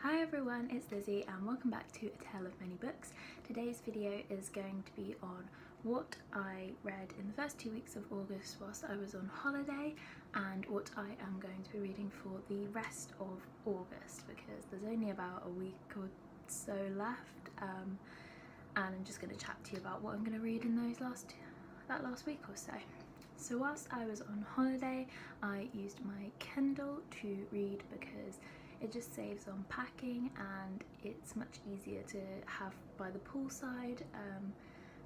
Hi everyone, it's Lizzie and welcome back to A Tale of Many Books. Today's video is going to be on what I read in the first 2 weeks of August whilst I was on holiday and what I am going to be reading for the rest of August because there's only about a week or so left, and I'm just going to chat to you about what I'm going to read in that last week or so. So whilst I was on holiday, I used my Kindle to read because it just saves on packing and it's much easier to have by the poolside,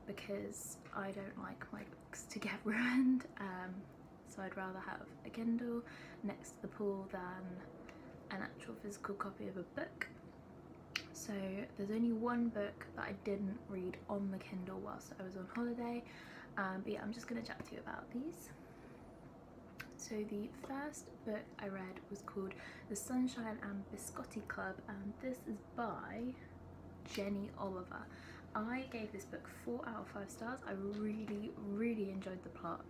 because I don't like my books to get ruined, so I'd rather have a Kindle next to the pool than an actual physical copy of a book. So there's only one book that I didn't read on the Kindle whilst I was on holiday, but yeah, I'm just going to chat to you about these. So the first book I read was called The Sunshine and Biscotti Club, and this is by Jenny Oliver. I gave this book 4 out of 5 stars. I really enjoyed the plot.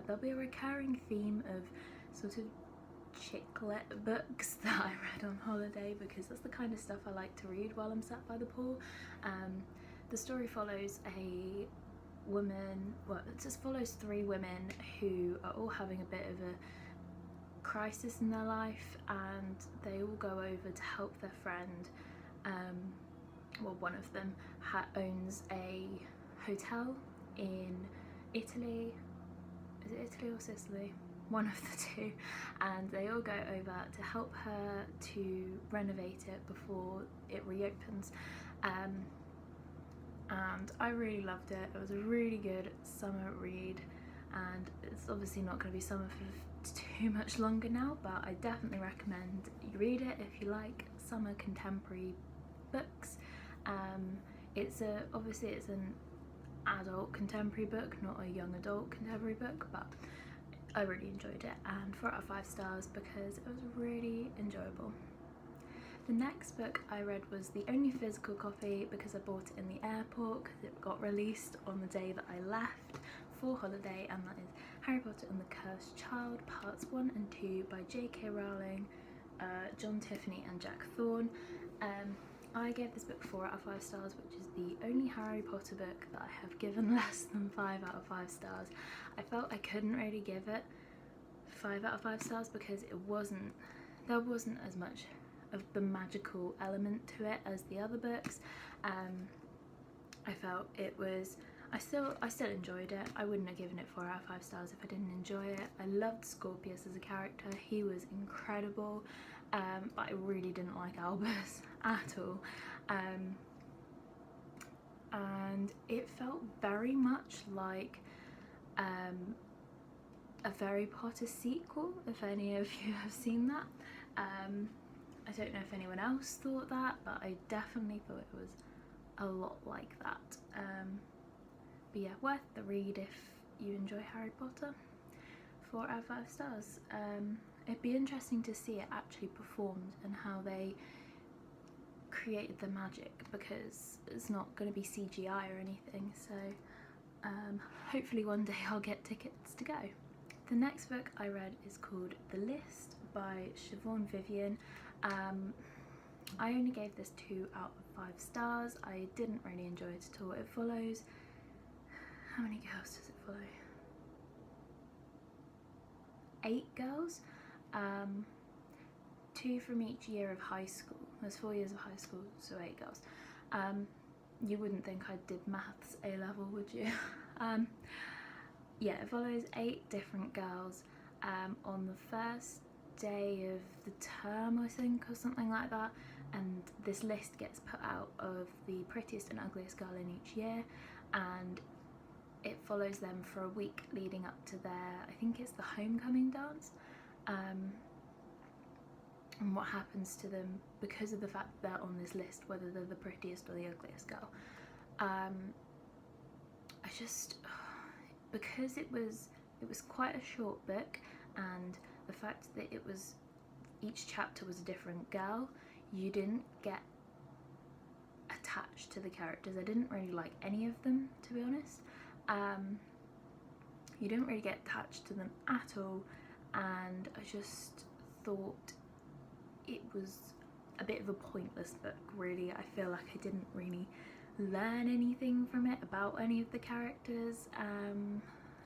There'll be a recurring theme of sort of chick-lit books that I read on holiday because that's the kind of stuff I like to read while I'm sat by the pool. The story follows a woman, well, it just follows 3 women who are all having a bit of a crisis in their life, and they all go over to help their friend. Well, one of them owns a hotel in Italy. Is it Italy or Sicily? One of the two, and they all go over to help her to renovate it before it reopens. And I really loved it. It was a really good summer read, and it's obviously not going to be summer for too much longer now, but I definitely recommend you read it if you like summer contemporary books. Obviously it's an adult contemporary book, not a young adult contemporary book, but I really enjoyed it, and 4 out of 5 stars because it was really enjoyable. The next book I read was the only physical copy because I bought it in the airport because it got released on the day that I left for holiday, and that is Harry Potter and the Cursed Child Parts 1 and 2 by J.K. Rowling, John Tiffany and Jack Thorne. I gave this book 4 out of 5 stars, which is the only Harry Potter book that I have given less than 5 out of 5 stars. I felt I couldn't really give it 5 out of 5 stars because there wasn't as much of the magical element to it as the other books. I felt I still enjoyed it. I wouldn't have given it 4 out of 5 stars if I didn't enjoy it. I loved Scorpius as a character. He was incredible, but I really didn't like Albus at all. And it felt very much like a Harry Potter sequel, if any of you have seen that. I don't know if anyone else thought that, but I definitely thought it was a lot like that. But yeah, worth the read if you enjoy Harry Potter. 4 out of 5 stars. It'd be interesting to see it actually performed and how they created the magic, because it's not going to be CGI or anything, so hopefully one day I'll get tickets to go. The next book I read is called The List by Siobhan Vivian. I only gave this 2 out of 5 stars. I didn't really enjoy it at all. It follows, how many girls does it follow? 8 girls, 2 from each year of high school. There's 4 years of high school, so 8 girls. You wouldn't think I did maths A level, would you? Yeah, it follows 8 different girls on the first day of the term, I think, or something like that, and this list gets put out of the prettiest and ugliest girl in each year, and it follows them for a week leading up to their, I think it's the homecoming dance, and what happens to them because of the fact that they're on this list, whether they're the prettiest or the ugliest girl. Because it was quite a short book, and the fact that each chapter was a different girl, you didn't get attached to the characters. I didn't really like any of them, to be honest. You didn't really get attached to them at all, and I just thought it was a bit of a pointless book, really. I feel like I didn't really learn anything from it about any of the characters, and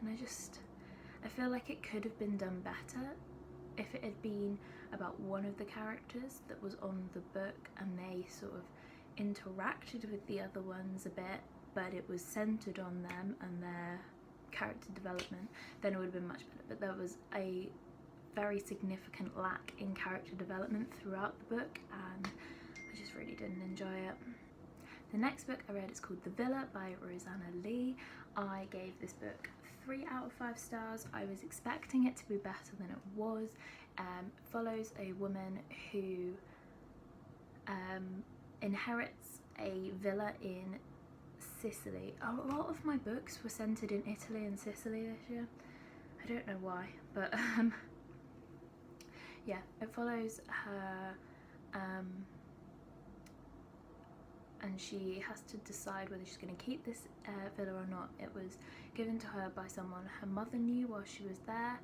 I feel like it could have been done better if it had been about one of the characters that was on the book and they sort of interacted with the other ones a bit, but it was centered on them and their character development, then it would have been much better. But there was a very significant lack in character development throughout the book, and I just really didn't enjoy it. The next book I read is called The Villa by Rosanna Lee. I gave this book 3 out of 5 stars. I was expecting it to be better than it was. It follows a woman who inherits a villa in Sicily. A lot of my books were centered in Italy and Sicily this year. I don't know why, but yeah, it follows her, and she has to decide whether she's going to keep this villa or not. It was given to her by someone her mother knew while she was there,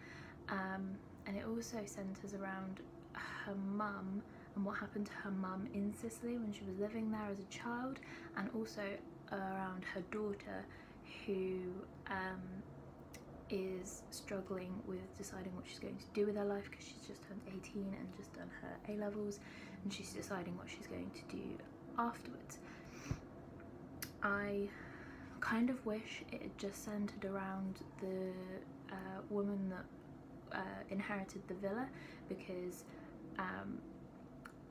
and it also centres around her mum and what happened to her mum in Sicily when she was living there as a child, and also around her daughter who is struggling with deciding what she's going to do with her life, because she's just turned 18 and just done her A-levels, and she's deciding what she's going to do afterwards. I kind of wish it had just centered around the woman that inherited the villa, because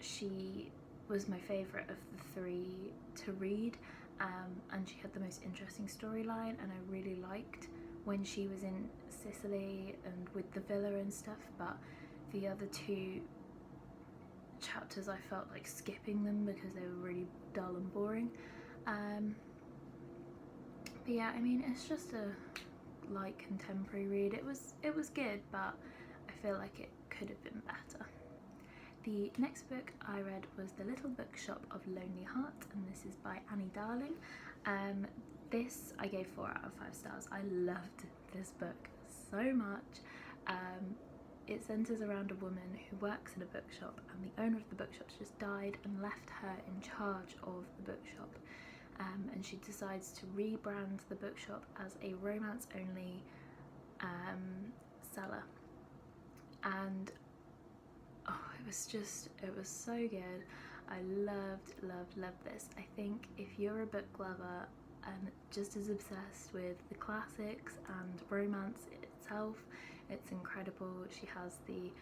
she was my favourite of the 3 to read, and she had the most interesting storyline, and I really liked when she was in Sicily and with the villa and stuff, but the other 2 chapters I felt like skipping them because they were really dull and boring. But yeah, I mean, it's just a light contemporary read. It was good, but I feel like it could have been better. The next book I read was The Little Bookshop of Lonely Hearts, and this is by Annie Darling. This I gave 4 out of 5 stars. I loved this book so much. It centres around a woman who works in a bookshop, and the owner of the bookshop's just died and left her in charge of the bookshop. And she decides to rebrand the bookshop as a romance-only seller. And it was so good. I loved this. I think if you're a book lover and just as obsessed with the classics and romance itself, it's incredible. She has the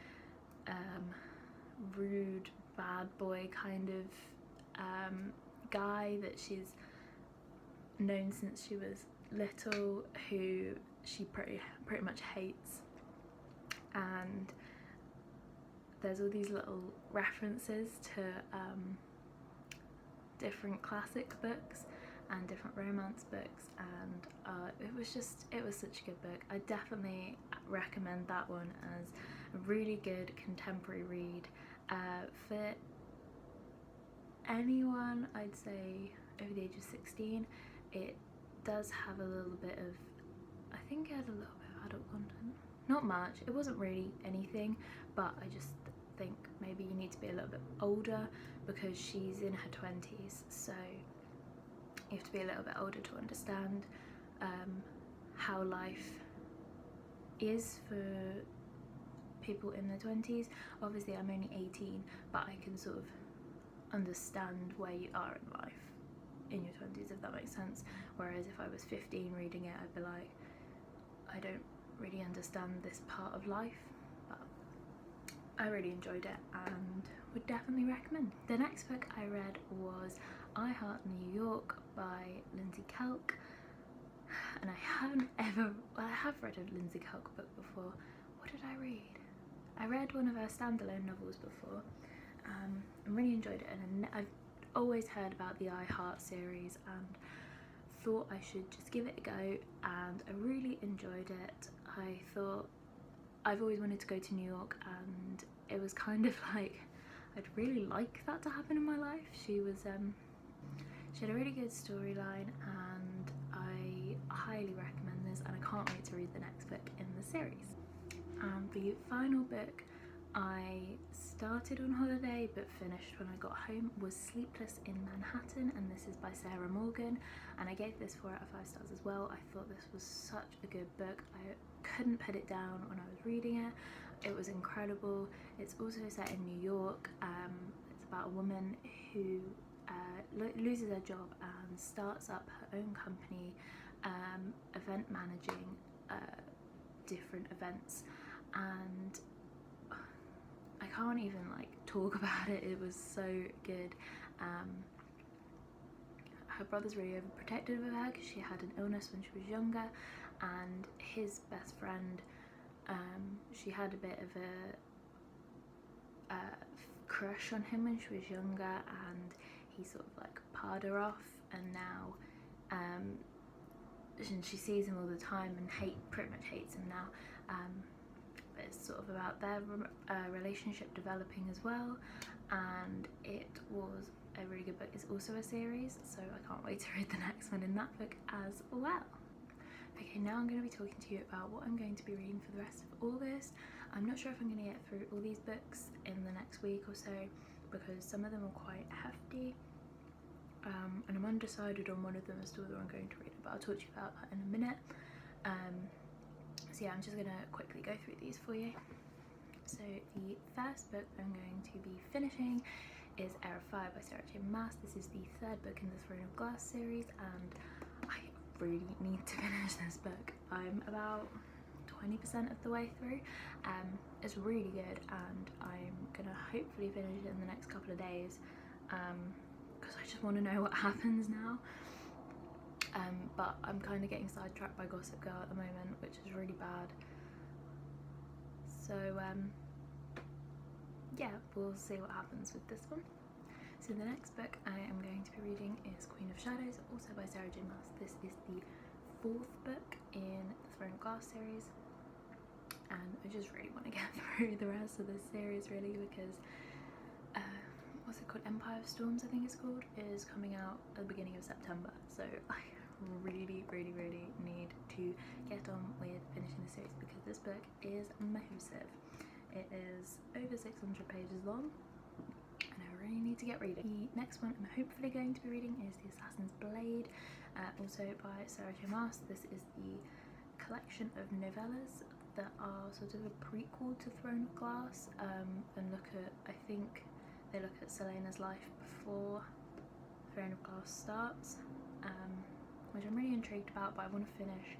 rude bad boy kind of guy that she's known since she was little, who she pretty much hates, and there's all these little references to different classic books and different romance books, and it was such a good book. I definitely recommend that one as a really good contemporary read for anyone, I'd say, over the age of 16. It does have a little bit of, I think it had a little bit of adult content. Not much, it wasn't really anything, but I just think maybe you need to be a little bit older because she's in her 20s, so you have to be a little bit older to understand how life is for people in their 20s. Obviously I'm only 18, but I can sort of understand where you are in life in your 20s, if that makes sense. Whereas if I was 15 reading it, I'd be like, I don't really understand this part of life, but I really enjoyed it and would definitely recommend. The next book I read was I Heart New York by Lindsay Kelk, and I have read a Lindsay Kelk book before. What did I read? I read one of her standalone novels before, and really enjoyed it, and I've always heard about the I Heart series and thought I should just give it a go, and I really enjoyed it. I thought I've always wanted to go to New York, and it was kind of like I'd really like that to happen in my life. She had a really good storyline, and I highly recommend this, and I can't wait to read the next book in the series. And the final book I started on holiday but finished when I got home was Sleepless in Manhattan, and this is by Sarah Morgan, and I gave this 4 out of 5 stars as well. I thought this was such a good book. I couldn't put it down when I was reading it. It was incredible. It's also set in New York. It's about a woman who loses her job and starts up her own company, event managing different events, and I can't even like talk about it. It was so good. Her brother's really overprotective of her because she had an illness when she was younger, and his best friend, she had a bit of a crush on him when she was younger, and he sort of like parred her off, and now and she sees him all the time and pretty much hates him now. But it's sort of about their relationship developing as well, and it was a really good book. It's also a series, so I can't wait to read the next one in that book as well. Okay, now I'm going to be talking to you about what I'm going to be reading for the rest of August. I'm not sure if I'm going to get through all these books in the next week or so, because some of them are quite hefty, and I'm undecided on one of them as to whether I'm going to read it, but I'll talk to you about that in a minute. So yeah, I'm just going to quickly go through these for you. So the first book I'm going to be finishing is Heir of Fire by Sarah J Maas. This is the 3rd book in the Throne of Glass series, and I really need to finish this book. I'm about 20% of the way through. It's really good, and I'm gonna hopefully finish it in the next couple of days, because I just want to know what happens now. But I'm kind of getting sidetracked by Gossip Girl at the moment, which is really bad. So yeah, we'll see what happens with this one. So the next book I am going to be reading is Queen of Shadows, also by Sarah J Maas. This is the 4th book in the Throne of Glass series, and I just really want to get through the rest of this series really, because what's it called, Empire of Storms I think it's called, is coming out at the beginning of September, so I really need to get on with finishing the series, because this book is massive. It is over 600 pages long, and I really need to get reading. The next one I'm hopefully going to be reading is The Assassin's Blade, also by Sarah J Maas. This is the collection of novellas that are sort of a prequel to Throne of Glass, and I think they look at Celaena's life before Throne of Glass starts, which I'm really intrigued about, but I want to finish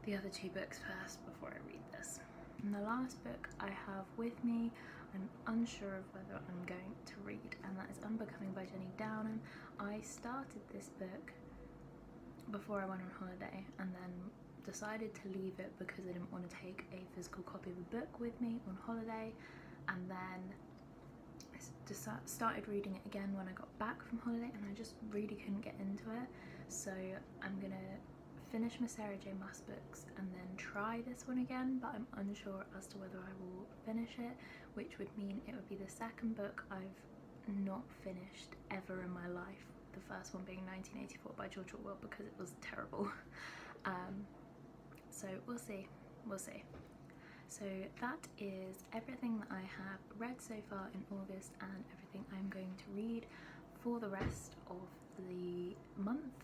the other 2 books first before I read this. And the last book I have with me, I'm unsure of whether I'm going to read, and that is Unbecoming by Jenny Downham. I started this book before I went on holiday, and then decided to leave it because I didn't want to take a physical copy of a book with me on holiday, and then I started reading it again when I got back from holiday, and I just really couldn't get into it. So I'm gonna finish my Sarah J Maas books and then try this one again, but I'm unsure as to whether I will finish it, which would mean it would be the 2nd book I've not finished ever in my life. The first one being 1984 by George Orwell, because it was terrible. So we'll see. So that is everything that I have read so far in August, and everything I'm going to read for the rest of the month.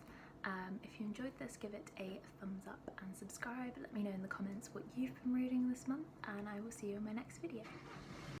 If you enjoyed this, give it a thumbs up and subscribe. Let me know in the comments what you've been reading this month, and I will see you in my next video.